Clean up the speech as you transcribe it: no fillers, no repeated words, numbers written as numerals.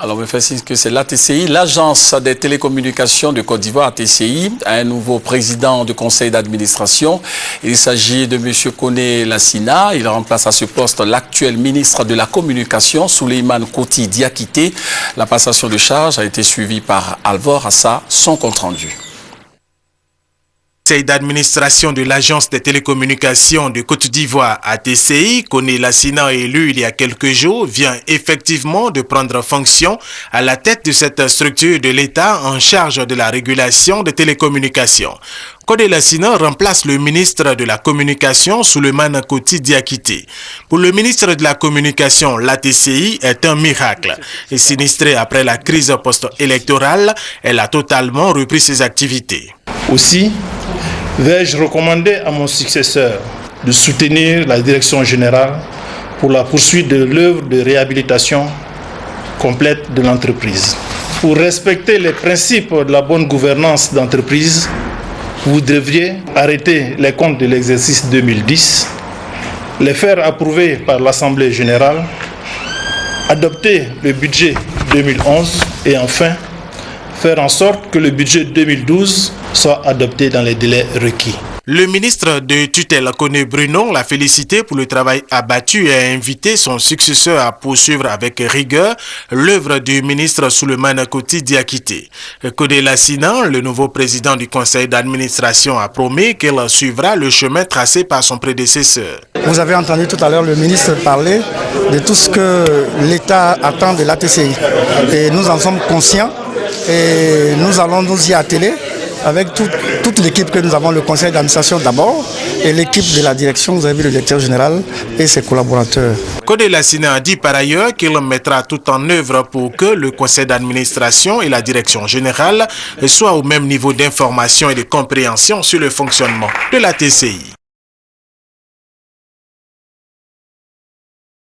Alors, on me fait signe que c'est l'ATCI, l'Agence des télécommunications de Côte d'Ivoire, ATCI, a un nouveau président du conseil d'administration. Il s'agit de M. Koné Lassina. Il remplace à ce poste l'actuel ministre de la Communication, Souleymane Koti Diakité. La passation de charge a été suivie par Alvor Assa, son compte-rendu. Le conseil d'administration de l'Agence des télécommunications de Côte d'Ivoire, ATCI, Koné Lassina, élu il y a quelques jours, vient effectivement de prendre fonction à la tête de cette structure de l'État en charge de la régulation des télécommunications. Koné Lassina remplace le ministre de la Communication, Souleymane Koti Diakité. Pour le ministre de la Communication, l'ATCI est un miracle. Et sinistrée après la crise post-électorale, elle a totalement repris ses activités. Aussi, vais-je recommander à mon successeur de soutenir la direction générale pour la poursuite de l'œuvre de réhabilitation complète de l'entreprise. Pour respecter les principes de la bonne gouvernance d'entreprise, vous devriez arrêter les comptes de l'exercice 2010, les faire approuver par l'Assemblée générale, adopter le budget 2011 et enfin faire en sorte que le budget 2012 soit adopté dans les délais requis. Le ministre de tutelle Koné Bruno l'a félicité pour le travail abattu et a invité son successeur à poursuivre avec rigueur l'œuvre du ministre Souleymane Koti Diakité. Koné Lassina, le nouveau président du conseil d'administration, a promis qu'il suivra le chemin tracé par son prédécesseur. Vous avez entendu tout à l'heure le ministre parler de tout ce que l'État attend de l'ATCI. Et nous en sommes conscients et nous allons nous y atteler avec toute l'équipe que nous avons, le conseil d'administration d'abord et l'équipe de la direction, vous avez vu le directeur général et ses collaborateurs. Koné Lassina a dit par ailleurs qu'il mettra tout en œuvre pour que le conseil d'administration et la direction générale soient au même niveau d'information et de compréhension sur le fonctionnement de la TCI.